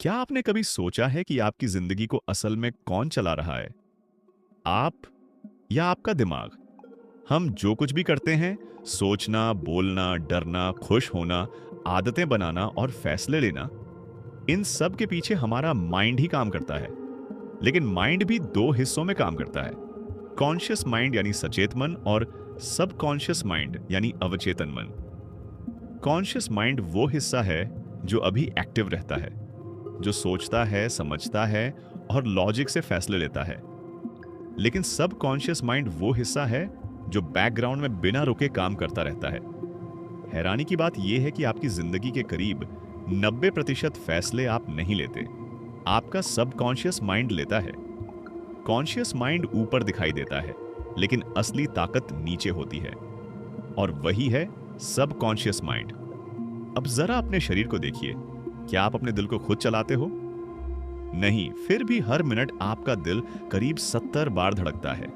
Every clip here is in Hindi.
क्या आपने कभी सोचा है कि आपकी जिंदगी को असल में कौन चला रहा है? आप या आपका दिमाग? हम जो कुछ भी करते हैं, सोचना, बोलना, डरना, खुश होना, आदतें बनाना और फैसले लेना, इन सब के पीछे हमारा माइंड ही काम करता है। लेकिन माइंड भी दो हिस्सों में काम करता है। कॉन्शियस माइंड यानी सचेत मन और सबकॉन्शियस माइंड यानी अवचेतन मन। कॉन्शियस माइंड वो हिस्सा है जो अभी एक्टिव रहता है, जो सोचता है, समझता है और लॉजिक से फैसले लेता है। लेकिन सब कॉन्शियस माइंड वो हिस्सा है जो बैकग्राउंड में बिना रुके काम करता रहता है। हैरानी की बात यह है कि आपकी जिंदगी के करीब 90% फैसले आप नहीं लेते, आपका सब कॉन्शियस माइंड लेता है। कॉन्शियस माइंड ऊपर दिखाई देता है, लेकिन असली ताकत नीचे होती है, और वही है सब कॉन्शियस माइंड। अब जरा अपने शरीर को देखिए। क्या आप अपने दिल को खुद चलाते हो? नहीं, फिर भी हर मिनट आपका दिल करीब 70 बार धड़कता है।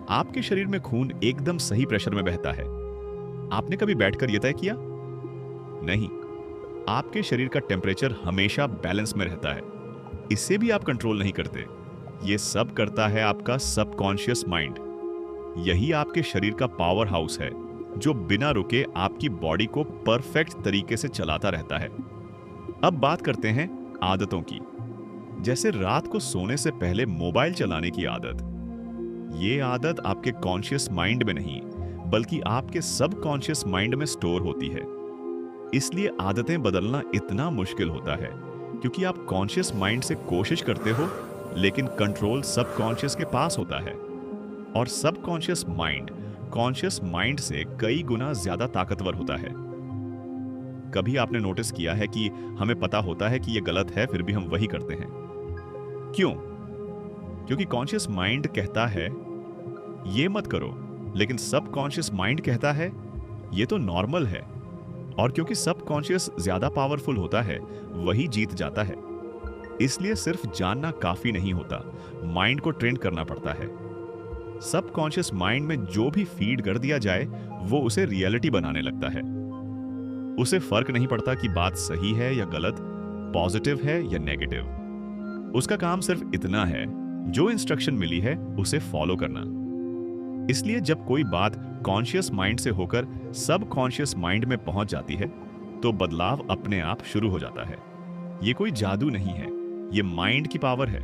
आपके शरीर में खून एकदम सही प्रेशर में बहता है। आपने कभी बैठकर यह तय किया? नहीं। आपके शरीर का टेम्परेचर हमेशा बैलेंस में रहता है। इसे भी आप कंट्रोल नहीं करते। यह सब करता है आपका सबकॉन्शियस माइंड। यही आपके शरीर का पावर हाउस है, जो बिना रुके आपकी बॉडी को परफेक्ट तरीके से चलाता रहता है। अब बात करते हैं आदतों की। जैसे रात को सोने से पहले मोबाइल चलाने की आदत। ये आदत आपके कॉन्शियस माइंड में नहीं, बल्कि आपके सबकॉन्शियस माइंड में स्टोर होती है। इसलिए आदतें बदलना इतना मुश्किल होता है, क्योंकि आप कॉन्शियस माइंड से कोशिश करते हो, लेकिन कंट्रोल सबकॉन्शियस के पास होता है। और सबकॉन्शियस माइंड कॉन्शियस माइंड से कई गुना ज्यादा ताकतवर होता है। कभी आपने नोटिस किया है कि हमें पता होता है कि यह गलत है, फिर भी हम वही करते हैं? क्यों? क्योंकि कॉन्शियस माइंड कहता है ये मत करो, लेकिन सबकॉन्शियस माइंड कहता है ये तो नॉर्मल है। और क्योंकि सबकॉन्शियस ज्यादा पावरफुल होता है, वही जीत जाता है। इसलिए सिर्फ जानना काफी नहीं होता, माइंड को ट्रेन करना पड़ता है। सबकॉन्शियस माइंड में जो भी फीड कर दिया जाए, वो उसे रियलिटी बनाने लगता है। उसे फर्क नहीं पड़ता कि बात सही है या गलत, पॉजिटिव है या नेगेटिव। उसका काम सिर्फ इतना है, जो इंस्ट्रक्शन मिली है उसे फॉलो करना। इसलिए जब कोई बात कॉन्शियस माइंड से होकर सब कॉन्शियस माइंड में पहुंच जाती है, तो बदलाव अपने आप शुरू हो जाता है। ये कोई जादू नहीं है, ये माइंड की पावर है।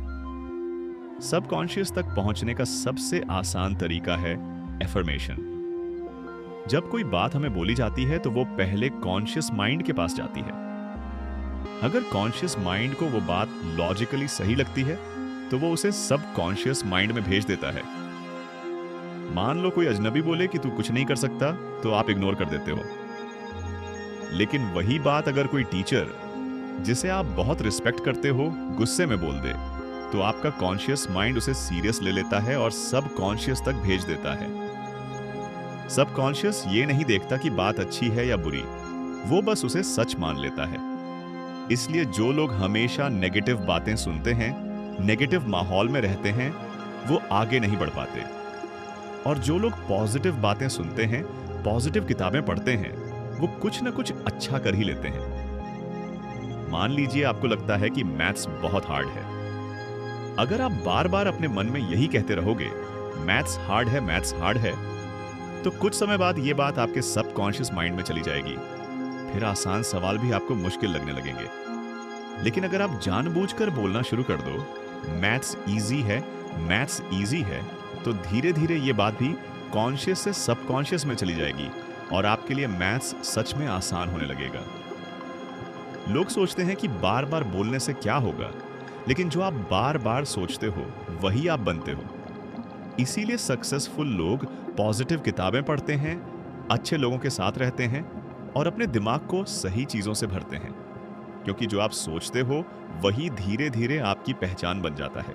सब कॉन्शियस तक पहुंचने का सबसे आसान तरीका है एफर्मेशन। जब कोई बात हमें बोली जाती है, तो वो पहले कॉन्शियस माइंड के पास जाती है। अगर कॉन्शियस माइंड को वो बात लॉजिकली सही लगती है, तो वो उसे सब कॉन्शियस माइंड में भेज देता है। मान लो कोई अजनबी बोले कि तू कुछ नहीं कर सकता, तो आप इग्नोर कर देते हो। लेकिन वही बात अगर कोई टीचर, जिसे आप बहुत रिस्पेक्ट करते हो, गुस्से में बोल दे, तो आपका कॉन्शियस माइंड उसे सीरियस ले लेता है और सब कॉन्शियस तक भेज देता है। सब कॉन्शियस ये नहीं देखता कि बात अच्छी है या बुरी, वो बस उसे सच मान लेता है। इसलिए जो लोग हमेशा नेगेटिव बातें सुनते हैं, नेगेटिव माहौल में रहते हैं, वो आगे नहीं बढ़ पाते। और जो लोग पॉजिटिव बातें सुनते हैं, पॉजिटिव किताबें पढ़ते हैं, वो कुछ ना कुछ अच्छा कर ही लेते हैं। मान लीजिए आपको लगता है कि मैथ्स बहुत हार्ड है। अगर आप बार बार अपने मन में यही कहते रहोगे, मैथ्स हार्ड है, मैथ्स हार्ड है, तो कुछ समय बाद ये बात आपके सबकॉन्शियस माइंड में चली जाएगी। फिर आसान सवाल भी आपको मुश्किल लगने लगेंगे। लेकिन अगर आप जानबूझकर बोलना शुरू कर दो, मैथ्स इजी है, मैथ्स इजी है, तो धीरे धीरे ये बात भी कॉन्शियस से सबकॉन्शियस में चली जाएगी और आपके लिए मैथ्स सच में आसान होने लगेगा। लोग सोचते हैं कि बार बार बोलने से क्या होगा, लेकिन जो आप बार बार सोचते हो, वही आप बनते हो। इसीलिए सक्सेसफुल लोग पॉजिटिव किताबें पढ़ते हैं, अच्छे लोगों के साथ रहते हैं और अपने दिमाग को सही चीजों से भरते हैं। क्योंकि जो आप सोचते हो, वही धीरे धीरे आपकी पहचान बन जाता है।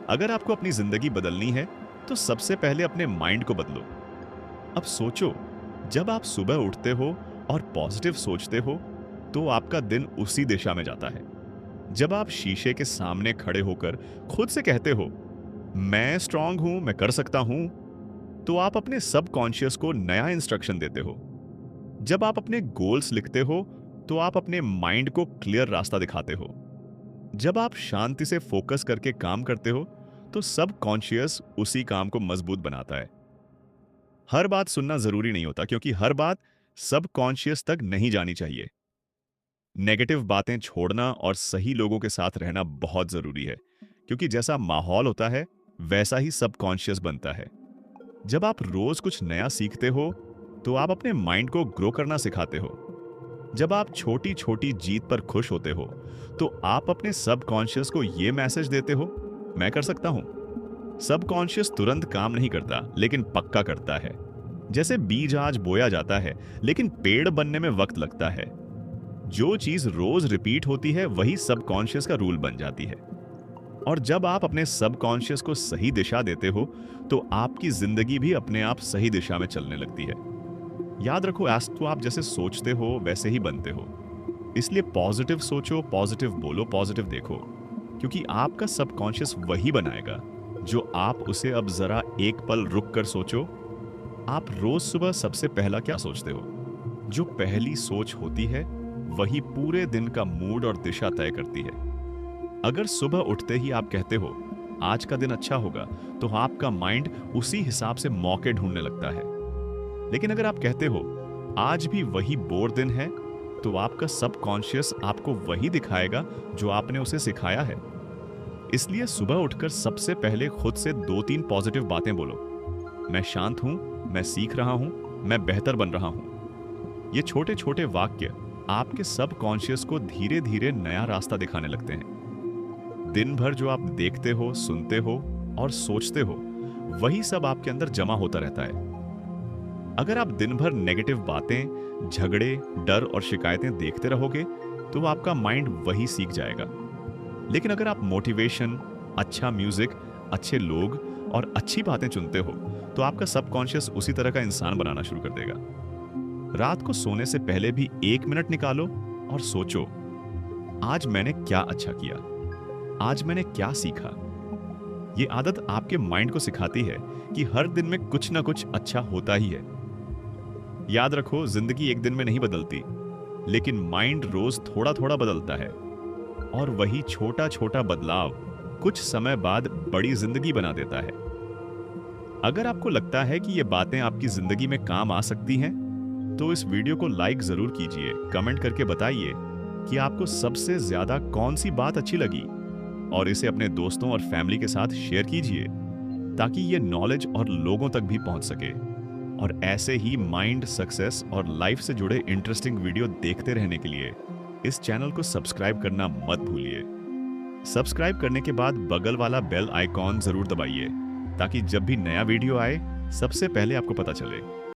अगर आपको अपनी जिंदगी बदलनी है, तो सबसे पहले अपने माइंड को बदलो। अब सोचो, जब आप सुबह उठते हो और पॉजिटिव सोचते हो, तो आपका दिन उसी दिशा में जाता है। जब आप शीशे के सामने खड़े होकर खुद से कहते हो, मैं स्ट्रांग हूं, मैं कर सकता हूं, तो आप अपने सबकॉन्शियस को नया इंस्ट्रक्शन देते हो। जब आप अपने गोल्स लिखते हो, तो आप अपने माइंड को क्लियर रास्ता दिखाते हो। जब आप शांति से फोकस करके काम करते हो तो सब कॉन्शियस उसी काम को मजबूत बनाता है। हर बात सुनना जरूरी नहीं होता, क्योंकि हर बात सब कॉन्शियस तक नहीं जानी चाहिए। नेगेटिव बातें छोड़ना और सही लोगों के साथ रहना बहुत जरूरी है, क्योंकि जैसा माहौल होता है वैसा ही सब कॉन्शियस बनता है। जब आप रोज कुछ नया सीखते हो तो आप अपने माइंड को ग्रो करना सिखाते हो। जब आप छोटी छोटी जीत पर खुश होते हो तो आप अपने सबकॉन्शियस को यह मैसेज देते हो, मैं कर सकता हूं। सबकॉन्शियस तुरंत काम नहीं करता, लेकिन पक्का करता है। जैसे बीज आज बोया जाता है, लेकिन पेड़ बनने में वक्त लगता है। जो चीज रोज रिपीट होती है वही सबकॉन्शियस का रूल बन जाती है। और जब आप अपने सबकॉन्शियस को सही दिशा देते हो तो आपकी जिंदगी भी अपने आप सही दिशा में चलने लगती है। याद रखो, एज तो आप जैसे सोचते हो वैसे ही बनते हो। इसलिए पॉजिटिव सोचो, पॉजिटिव बोलो, पॉजिटिव देखो, क्योंकि आपका सबकॉन्शियस वही बनाएगा जो आप उसे। अब जरा एक पल रुक कर सोचो, आप रोज सुबह सबसे पहला क्या सोचते हो? जो पहली सोच होती है वही पूरे दिन का मूड और दिशा तय करती है। अगर सुबह उठते ही आप कहते हो आज का दिन अच्छा होगा, तो आपका माइंड उसी हिसाब से मौके ढूंढने लगता है। लेकिन अगर आप कहते हो आज भी वही बोर दिन है, तो आपका सबकॉन्शियस आपको वही दिखाएगा जो आपने उसे सिखाया है। इसलिए सुबह उठकर सबसे पहले खुद से 2-3 पॉजिटिव बातें बोलो। मैं शांत हूं, मैं सीख रहा हूं, मैं बेहतर बन रहा हूं। ये छोटे छोटे वाक्य आपके सबकॉन्शियस को धीरे धीरे नया रास्ता दिखाने लगते हैं। दिन भर जो आप देखते हो, सुनते हो और सोचते हो, वही सब आपके अंदर जमा होता रहता है। अगर आप दिन भर नेगेटिव बातें, झगड़े, डर और शिकायतें देखते रहोगे तो आपका माइंड वही सीख जाएगा। लेकिन अगर आप मोटिवेशन, अच्छा म्यूजिक, अच्छे लोग और अच्छी बातें चुनते हो तो आपका सबकॉन्शियस उसी तरह का इंसान बनाना शुरू कर देगा। रात को सोने से पहले भी 1 मिनट निकालो और सोचो, आज मैंने क्या अच्छा किया, आज मैंने क्या सीखा। ये आदत आपके माइंड को सिखाती है कि हर दिन में कुछ ना कुछ अच्छा होता ही है। याद रखो, जिंदगी एक दिन में नहीं बदलती, लेकिन माइंड रोज थोड़ा थोड़ा बदलता है। और वही छोटा छोटा बदलाव कुछ समय बाद बड़ी जिंदगी बना देता है। अगर आपको लगता है कि ये बातें आपकी जिंदगी में काम आ सकती हैं, तो इस वीडियो को लाइक जरूर कीजिए। कमेंट करके बताइए कि आपको सबसे ज्यादा कौन सी बात अच्छी लगी, और इसे अपने दोस्तों और फैमिली के साथ शेयर कीजिए ताकि ये नॉलेज और लोगों तक भी पहुंच सके। और ऐसे ही माइंड, सक्सेस और लाइफ से जुड़े इंटरेस्टिंग वीडियो देखते रहने के लिए इस चैनल को सब्सक्राइब करना मत भूलिए। सब्सक्राइब करने के बाद बगल वाला बेल आइकॉन जरूर दबाइए ताकि जब भी नया वीडियो आए सबसे पहले आपको पता चले।